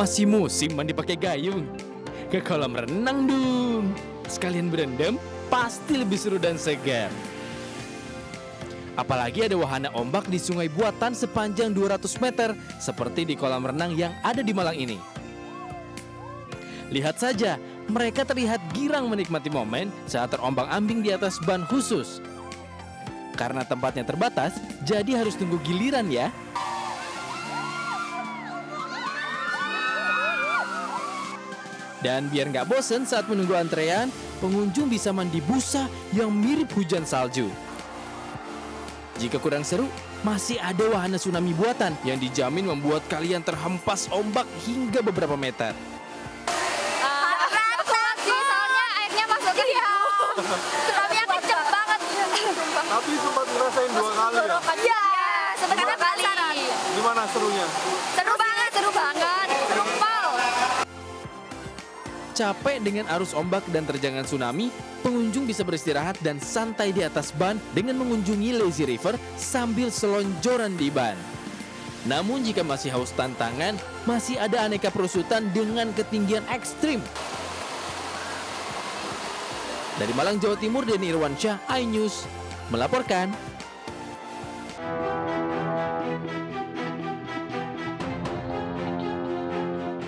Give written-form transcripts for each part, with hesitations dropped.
Masih musim mandi pakai gayung. Ke kolam renang dong. Sekalian berendam, pasti lebih seru dan segar. Apalagi ada wahana ombak di sungai buatan sepanjang 200 meter seperti di kolam renang yang ada di Malang ini. Lihat saja, mereka terlihat girang menikmati momen saat terombang-ambing di atas ban khusus. Karena tempatnya terbatas, jadi harus tunggu giliran ya. Dan biar nggak bosen saat menunggu antrean, pengunjung bisa mandi busa yang mirip hujan salju. Jika kurang seru, masih ada wahana tsunami buatan yang dijamin membuat kalian terhempas ombak hingga beberapa meter. Berat sih, soalnya airnya masuk ke hidung. Tsunami-nya kenceng banget. Tapi sempat ngerasain 2 kali ya? Iya, sebenarnya kali. Gimana serunya? Seru banget, seru banget. Rumpal. Capek dengan arus ombak dan terjangan tsunami, pengunjung bisa beristirahat dan santai di atas ban dengan mengunjungi lazy river sambil selonjoran di ban. Namun jika masih haus tantangan, masih ada aneka perusutan dengan ketinggian ekstrim. Dari Malang, Jawa Timur, Denny Irwansyah, iNews melaporkan.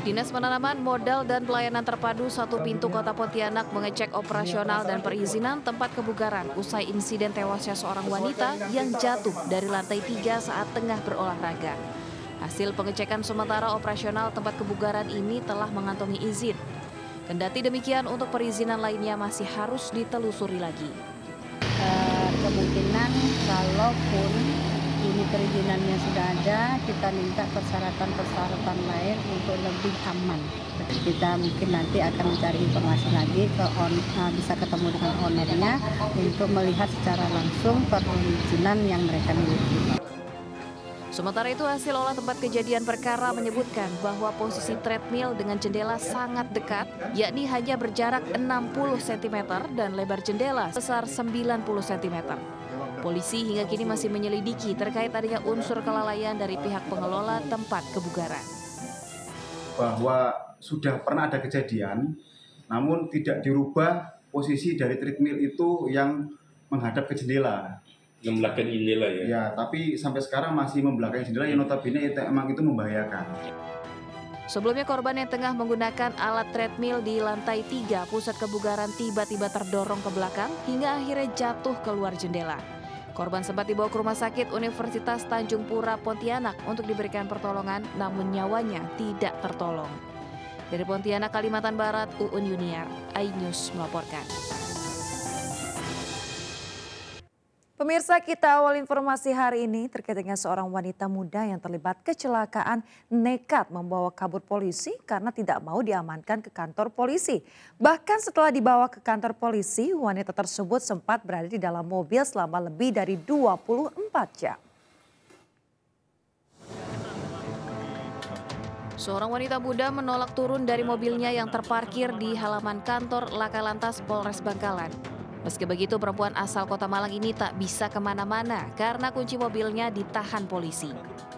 Dinas Penanaman Modal dan Pelayanan Terpadu Satu Pintu Kota Pontianak mengecek operasional dan perizinan tempat kebugaran usai insiden tewasnya seorang wanita yang jatuh dari lantai 3 saat tengah berolahraga. Hasil pengecekan sementara operasional tempat kebugaran ini telah mengantongi izin. Kendati demikian, untuk perizinan lainnya masih harus ditelusuri lagi. Kemungkinan kalaupun ini perizinannya sudah ada, kita minta persyaratan-persyaratan lain untuk lebih aman. Kita mungkin nanti akan mencari informasi lagi, bisa ketemu dengan ownernya untuk melihat secara langsung perizinan yang mereka miliki. Sementara itu, hasil olah tempat kejadian perkara menyebutkan bahwa posisi treadmill dengan jendela sangat dekat, yakni hanya berjarak 60 cm dan lebar jendela sebesar 90 cm. Polisi hingga kini masih menyelidiki terkait adanya unsur kelalaian dari pihak pengelola tempat kebugaran. Bahwa sudah pernah ada kejadian, namun tidak dirubah posisi dari treadmill itu yang menghadap ke jendela. Membelakangi jendela ya? Ya, tapi sampai sekarang masih membelakangi jendela yang notabene emang itu membahayakan. Sebelumnya korban yang tengah menggunakan alat treadmill di lantai 3 pusat kebugaran tiba-tiba terdorong ke belakang hingga akhirnya jatuh keluar jendela. Korban sempat dibawa ke Rumah Sakit Universitas Tanjung Pura Pontianak untuk diberikan pertolongan, namun nyawanya tidak tertolong. Dari Pontianak, Kalimantan Barat, Uun Yuniar, iNews melaporkan. Pemirsa, kita awal informasi hari ini terkait dengan seorang wanita muda yang terlibat kecelakaan nekat membawa kabur polisi karena tidak mau diamankan ke kantor polisi. Bahkan setelah dibawa ke kantor polisi, wanita tersebut sempat berada di dalam mobil selama lebih dari 24 jam. Seorang wanita muda menolak turun dari mobilnya yang terparkir di halaman kantor Laka Lantas Polres Bangkalan. Meski begitu, perempuan asal Kota Malang ini tak bisa kemana-mana karena kunci mobilnya ditahan polisi.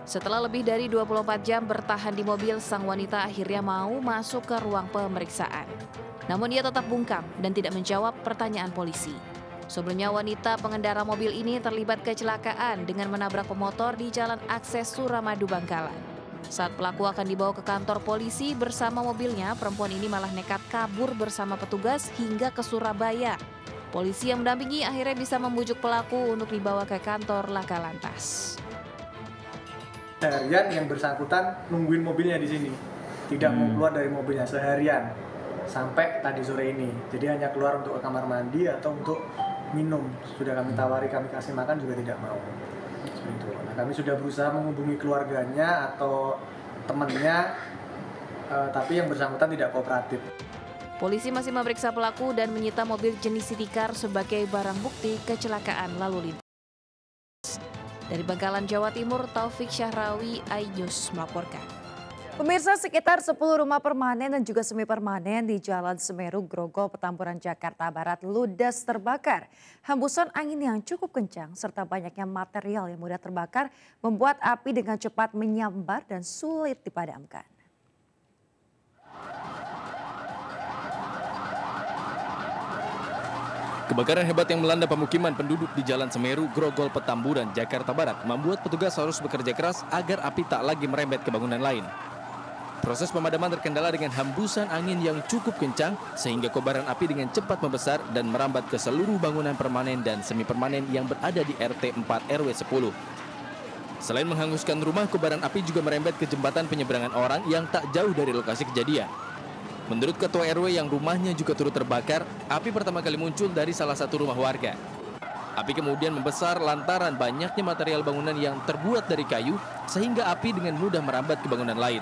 Setelah lebih dari 24 jam bertahan di mobil, sang wanita akhirnya mau masuk ke ruang pemeriksaan. Namun ia tetap bungkam dan tidak menjawab pertanyaan polisi. Sebelumnya, wanita pengendara mobil ini terlibat kecelakaan dengan menabrak pemotor di Jalan Akses Suramadu Bangkalan. Saat pelaku akan dibawa ke kantor polisi bersama mobilnya, perempuan ini malah nekat kabur bersama petugas hingga ke Surabaya. Polisi yang mendampingi akhirnya bisa membujuk pelaku untuk dibawa ke kantor Laka Lantas. Seharian yang bersangkutan nungguin mobilnya di sini, tidak mau keluar dari mobilnya seharian sampai tadi sore ini. Jadi hanya keluar untuk ke kamar mandi atau untuk minum. Sudah kami tawari, kami kasih makan juga tidak mau. Seperti itu. Nah, kami sudah berusaha menghubungi keluarganya atau temannya, tapi yang bersangkutan tidak kooperatif. Polisi masih memeriksa pelaku dan menyita mobil jenis City Car sebagai barang bukti kecelakaan lalu lintas. Dari Bangkalan, Jawa Timur, Taufik Syahrawi, iNews melaporkan. Pemirsa, sekitar 10 rumah permanen dan juga semi permanen di Jalan Semeru, Grogol, Petamburan, Jakarta Barat ludes terbakar. Hembusan angin yang cukup kencang serta banyaknya material yang mudah terbakar membuat api dengan cepat menyambar dan sulit dipadamkan. Kebakaran hebat yang melanda pemukiman penduduk di Jalan Semeru, Grogol, Petamburan, Jakarta Barat membuat petugas harus bekerja keras agar api tak lagi merembet ke bangunan lain. Proses pemadaman terkendala dengan hembusan angin yang cukup kencang sehingga kobaran api dengan cepat membesar dan merambat ke seluruh bangunan permanen dan semi permanen yang berada di RT 4 RW 10. Selain menghanguskan rumah, kobaran api juga merembet ke jembatan penyeberangan orang yang tak jauh dari lokasi kejadian. Menurut Ketua RW yang rumahnya juga turut terbakar, api pertama kali muncul dari salah satu rumah warga. Api kemudian membesar lantaran banyaknya material bangunan yang terbuat dari kayu sehingga api dengan mudah merambat ke bangunan lain.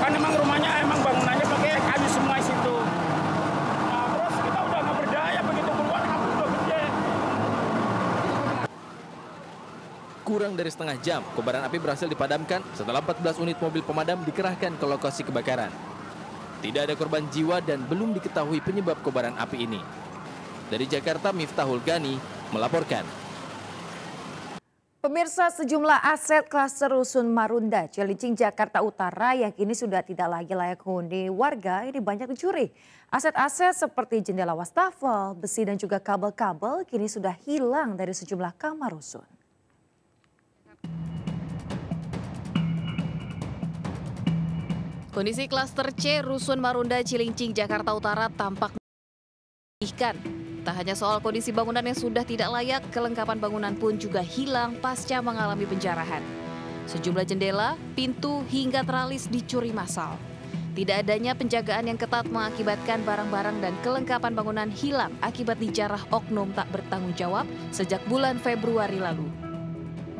Kan emang rumahnya bangunannya pakai kayu semua situ. Nah, terus kita udah nggak berdaya begitu keluar api udah gede. Kurang dari setengah jam, kobaran api berhasil dipadamkan setelah 14 unit mobil pemadam dikerahkan ke lokasi kebakaran. Tidak ada korban jiwa dan belum diketahui penyebab kobaran api ini. Dari Jakarta, Miftahul Gani melaporkan. Pemirsa, sejumlah aset klaster Rusun Marunda, Cilincing, Jakarta Utara yang kini sudah tidak lagi layak huni warga ini banyak dicuri. Aset-aset seperti jendela wastafel, besi dan juga kabel-kabel kini sudah hilang dari sejumlah kamar rusun. Kondisi klaster C Rusun Marunda, Cilincing, Jakarta Utara tampak menyedihkan. Tak hanya soal kondisi bangunan yang sudah tidak layak, kelengkapan bangunan pun juga hilang pasca mengalami penjarahan. Sejumlah jendela, pintu, hingga teralis dicuri massal. Tidak adanya penjagaan yang ketat mengakibatkan barang-barang dan kelengkapan bangunan hilang akibat dijarah oknum tak bertanggung jawab sejak bulan Februari lalu.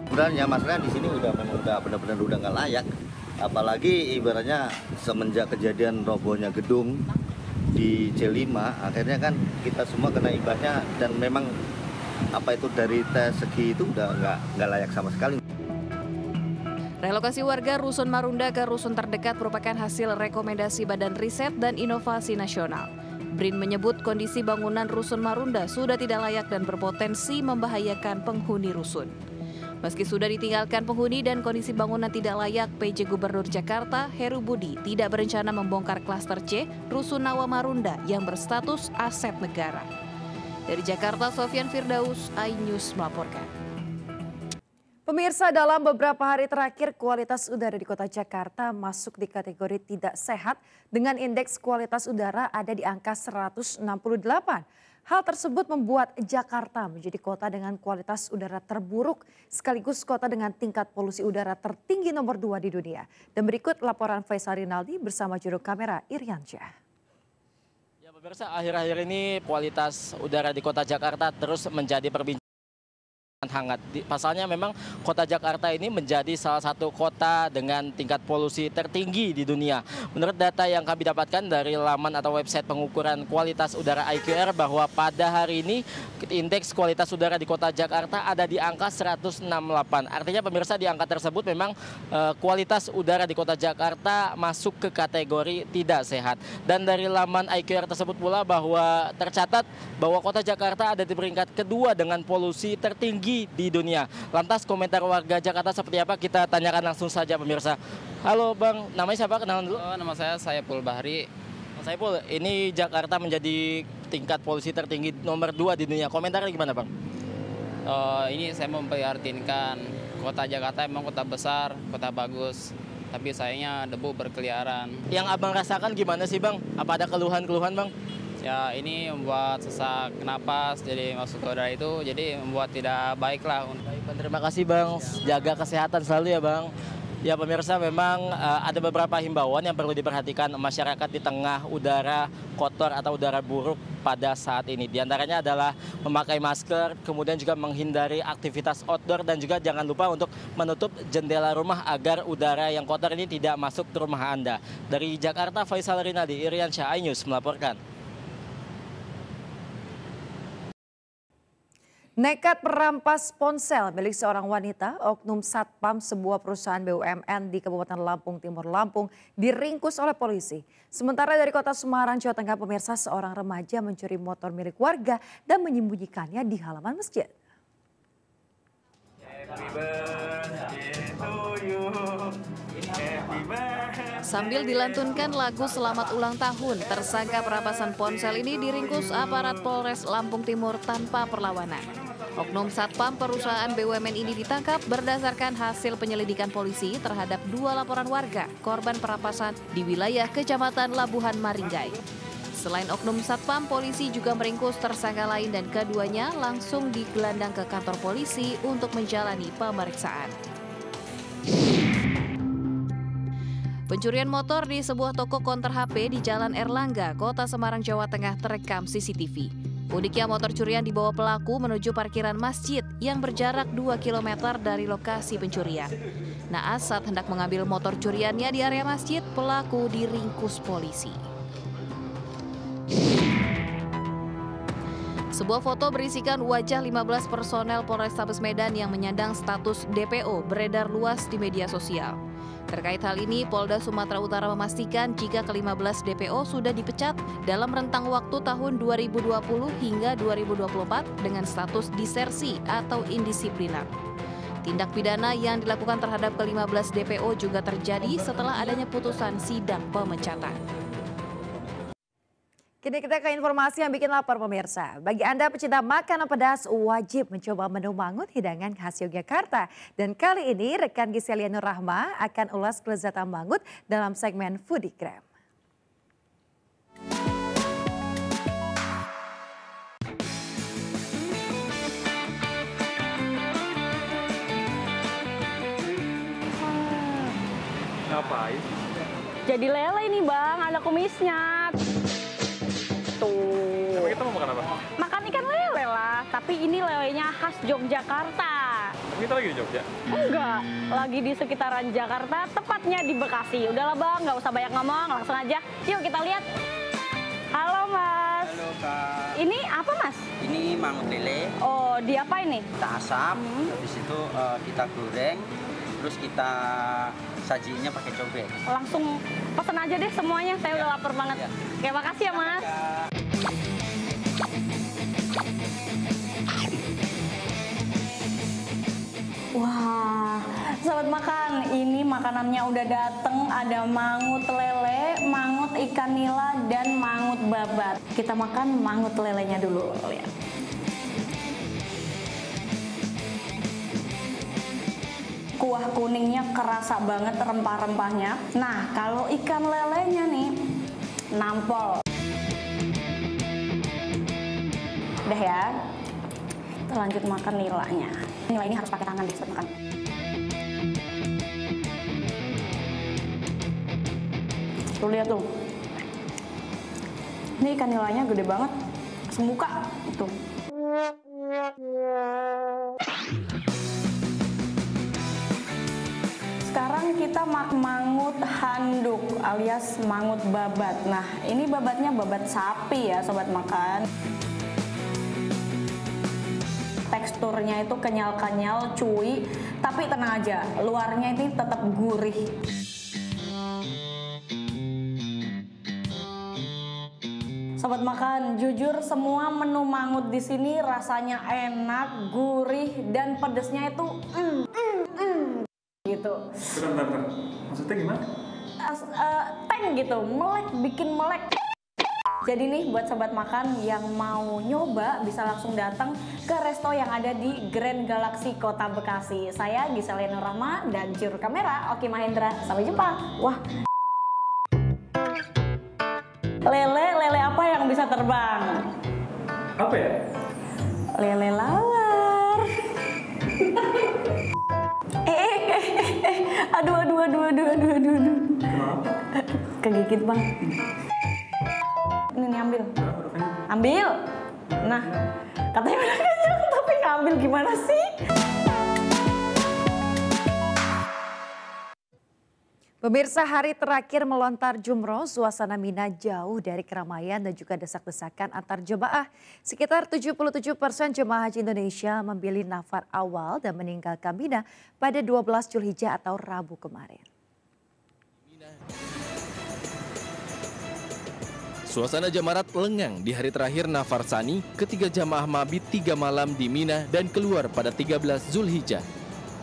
Sebenarnya masalahnya di sini memang benar-benar udah nggak layak. Apalagi ibaratnya semenjak kejadian robohnya gedung di C5, akhirnya kan kita semua kena imbasnya dan memang dari tes segi itu udah nggak layak sama sekali. Relokasi warga Rusun Marunda ke rusun terdekat merupakan hasil rekomendasi Badan Riset dan Inovasi Nasional. BRIN menyebut kondisi bangunan Rusun Marunda sudah tidak layak dan berpotensi membahayakan penghuni rusun. Meski sudah ditinggalkan penghuni dan kondisi bangunan tidak layak, PJ Gubernur Jakarta Heru Budi tidak berencana membongkar klaster C Rusun Nawa Marunda yang berstatus aset negara. Dari Jakarta, Sofyan Firdaus, iNews melaporkan. Pemirsa, dalam beberapa hari terakhir kualitas udara di kota Jakarta masuk di kategori tidak sehat dengan indeks kualitas udara ada di angka 168. Hal tersebut membuat Jakarta menjadi kota dengan kualitas udara terburuk sekaligus kota dengan tingkat polusi udara tertinggi nomor 2 di dunia. Dan berikut laporan Faisal Rinaldi bersama juru kamera Iriansyah. Ya pemirsa, akhir-akhir ini kualitas udara di kota Jakarta terus menjadi perbincangan hangat. Pasalnya memang kota Jakarta ini menjadi salah satu kota dengan tingkat polusi tertinggi di dunia. Menurut data yang kami dapatkan dari laman atau website pengukuran kualitas udara IQR bahwa pada hari ini indeks kualitas udara di kota Jakarta ada di angka 168. Artinya pemirsa, di angka tersebut memang kualitas udara di kota Jakarta masuk ke kategori tidak sehat. Dan dari laman IQR tersebut pula bahwa tercatat bahwa kota Jakarta ada di peringkat kedua dengan polusi tertinggi di dunia. Lantas komentar warga Jakarta seperti apa, kita tanyakan langsung saja pemirsa. Halo Bang, namanya siapa? Kenalan dulu. Nama saya Saiful Bahri. Bang Saiful, ini Jakarta menjadi tingkat polusi tertinggi nomor 2 di dunia. Komentarnya gimana Bang? Ini saya memprihatinkan. Kota Jakarta emang kota besar, kota bagus. Tapi sayangnya debu berkeliaran. Yang Abang rasakan gimana sih Bang? Apa ada keluhan-keluhan Bang? Ya ini membuat sesak napas, jadi masuk ke udara itu, jadi membuat tidak baik lah. Baik, terima kasih Bang, jaga kesehatan selalu ya Bang. Ya pemirsa, memang ada beberapa himbauan yang perlu diperhatikan masyarakat di tengah udara kotor atau udara buruk pada saat ini. Di antaranya adalah memakai masker, kemudian juga menghindari aktivitas outdoor dan juga jangan lupa untuk menutup jendela rumah agar udara yang kotor ini tidak masuk ke rumah Anda. Dari Jakarta, Faisal Rinaldi, Iriansyah, iNews melaporkan. Nekat merampas ponsel milik seorang wanita, oknum satpam sebuah perusahaan BUMN di Kabupaten Lampung Timur, Lampung diringkus oleh polisi. Sementara dari kota Semarang, Jawa Tengah, pemirsa, seorang remaja mencuri motor milik warga dan menyembunyikannya di halaman masjid. Sambil dilantunkan lagu Selamat Ulang Tahun, tersangka perampasan ponsel ini diringkus aparat Polres Lampung Timur tanpa perlawanan. Oknum Satpam perusahaan BUMN ini ditangkap berdasarkan hasil penyelidikan polisi terhadap 2 laporan warga korban perampasan di wilayah Kecamatan Labuhan Maringgai. Selain oknum Satpam, polisi juga meringkus tersangka lain dan keduanya langsung digelandang ke kantor polisi untuk menjalani pemeriksaan. Pencurian motor di sebuah toko konter HP di Jalan Erlangga, Kota Semarang, Jawa Tengah terekam CCTV. Uniknya motor curian dibawa pelaku menuju parkiran masjid yang berjarak 2 km dari lokasi pencurian. Naas saat hendak mengambil motor curiannya di area masjid, pelaku diringkus polisi. Sebuah foto berisikan wajah 15 personel Polrestabes Medan yang menyandang status DPO beredar luas di media sosial. Terkait hal ini, Polda Sumatera Utara memastikan jika ke-15 DPO sudah dipecat dalam rentang waktu tahun 2020 hingga 2024 dengan status disersi atau indisiplinar. Tindak pidana yang dilakukan terhadap ke-15 DPO juga terjadi setelah adanya putusan sidang pemecatan. Kini kita ke informasi yang bikin lapar pemirsa. Bagi Anda pecinta makanan pedas wajib mencoba menu mangut hidangan khas Yogyakarta. Dan kali ini rekan Giseliana Nur Rahma akan ulas kelezatan mangut dalam segmen Foodiegram. Ngapain? Jadi lele ini bang, ada kumisnya. Tuh. Tapi kita mau makan apa? Makan ikan lele lah, tapi ini lelenya khas Yogyakarta. Tapi kita lagi di Jogja? Enggak, lagi di sekitaran Jakarta, tepatnya di Bekasi. Udahlah bang, nggak usah banyak ngomong, langsung aja. Yuk kita lihat. Halo mas. Halo kak. Ini apa mas? Ini mangut lele. Oh, diapain nih? Kita asap, habis itu kita goreng, terus kita sajinya pakai cobek. Langsung pesen aja deh semuanya, saya udah lapar banget. Ya. Oke, makasih ya mas. Wah, sahabat makan, ini makanannya udah dateng. Ada mangut lele, mangut ikan nila, dan mangut babat. Kita makan mangut lelenya dulu. Lihat. Kuah kuningnya kerasa banget, rempah-rempahnya. Nah, kalau ikan lelenya nih, nampol. Udah ya, kita lanjut makan nilanya. Nila ini harus pakai tangan deh saat makan. Tuh lihat tuh. Ini ikan nilanya gede banget, semuka tuh. Sekarang kita mangut handuk alias mangut babat. Nah, ini babatnya babat sapi ya sobat makan. Teksturnya itu kenyal-kenyal, cuy, tapi tenang aja, luarnya ini tetap gurih. Sobat makan, jujur semua menu mangut di sini rasanya enak, gurih, dan pedesnya itu gitu. Bentar. Maksudnya gimana? Teng gitu, melek, bikin melek. Jadi nih buat sobat makan yang mau nyoba bisa langsung datang ke resto yang ada di Grand Galaxy Kota Bekasi. Saya Giseliana Nur Rahma dan juru kamera Oki Mahendra. Sampai jumpa. Wah. Lele apa yang bisa terbang? Apa ya? Lele lawar. Aduh. Kegigit bang. Ini ambil. Nah, katanya udah kenyang tapi ngambil gimana sih? Pemirsa, hari terakhir melontar jumroh, suasana Mina jauh dari keramaian dan juga desak-desakan antar jemaah. Sekitar 77% jemaah haji Indonesia memilih nafar awal dan meninggalkan Mina pada 12 Zulhijjah atau Rabu kemarin. Suasana jamarat lengang di hari terakhir nafar Tsani, ketiga jamaah mabit 3 malam di Mina dan keluar pada 13 Zulhijjah.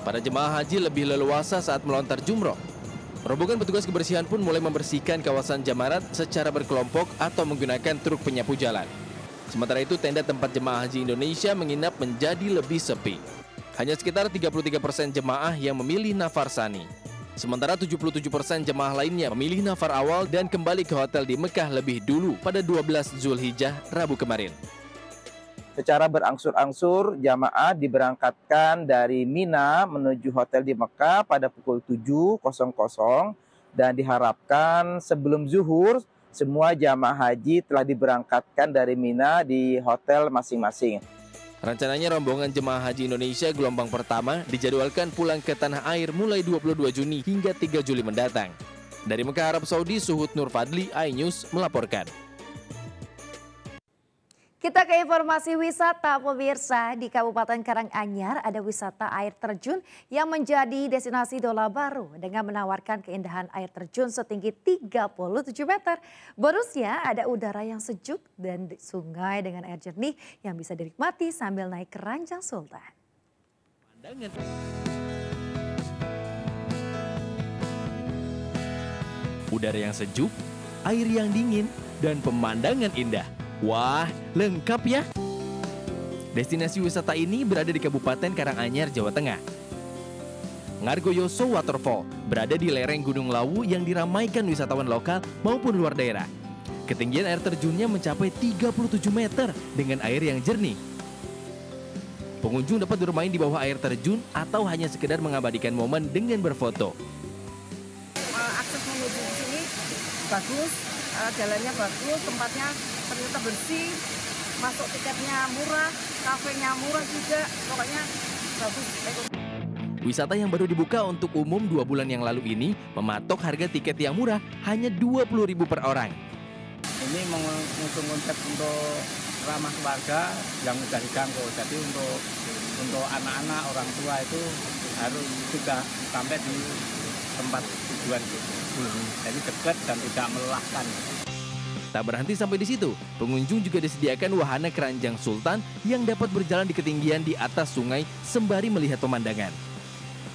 Para jemaah haji lebih leluasa saat melontar jumroh. Rombongan petugas kebersihan pun mulai membersihkan kawasan Jamarat secara berkelompok atau menggunakan truk penyapu jalan. Sementara itu, tenda tempat jemaah haji Indonesia menginap menjadi lebih sepi. Hanya sekitar 33% jemaah yang memilih nafar tsani. Sementara 77% jemaah lainnya memilih nafar awal dan kembali ke hotel di Mekah lebih dulu pada 12 Zulhijjah Rabu kemarin. Secara berangsur-angsur, jamaah diberangkatkan dari Mina menuju hotel di Mekah pada pukul 7.00 dan diharapkan sebelum zuhur, semua jamaah haji telah diberangkatkan dari Mina di hotel masing-masing. Rencananya rombongan jemaah haji Indonesia gelombang pertama dijadwalkan pulang ke tanah air mulai 22 Juni hingga 3 Juli mendatang. Dari Mekah, Arab Saudi, Suhud Nur Fadli, iNews melaporkan. Kita ke informasi wisata, pemirsa. Di Kabupaten Karanganyar ada wisata air terjun yang menjadi destinasi idola baru dengan menawarkan keindahan air terjun setinggi 37 meter. Bonusnya ada udara yang sejuk dan sungai dengan air jernih yang bisa dinikmati sambil naik ke Ranjang Sultan. Udara yang sejuk, air yang dingin, dan pemandangan indah. Wah, lengkap ya. Destinasi wisata ini berada di Kabupaten Karanganyar, Jawa Tengah. Ngargoyoso Waterfall berada di lereng Gunung Lawu yang diramaikan wisatawan lokal maupun luar daerah. Ketinggian air terjunnya mencapai 37 meter dengan air yang jernih. Pengunjung dapat bermain di bawah air terjun atau hanya sekedar mengabadikan momen dengan berfoto. Akses menuju di sini bagus, jalannya bagus, tempatnya ternyata bersih, masuk tiketnya murah, kafenya murah juga, pokoknya bagus. Wisata yang baru dibuka untuk umum 2 bulan yang lalu ini mematok harga tiket yang murah hanya 20.000 per orang. Ini mengusung konsep untuk ramah keluarga yang mudah diganggu. Jadi untuk anak-anak, orang tua itu harus juga sampai di tempat tujuan gitu. Jadi dekat dan tidak melelahkan. Tak berhenti sampai di situ, pengunjung juga disediakan wahana keranjang Sultan yang dapat berjalan di ketinggian di atas sungai sembari melihat pemandangan.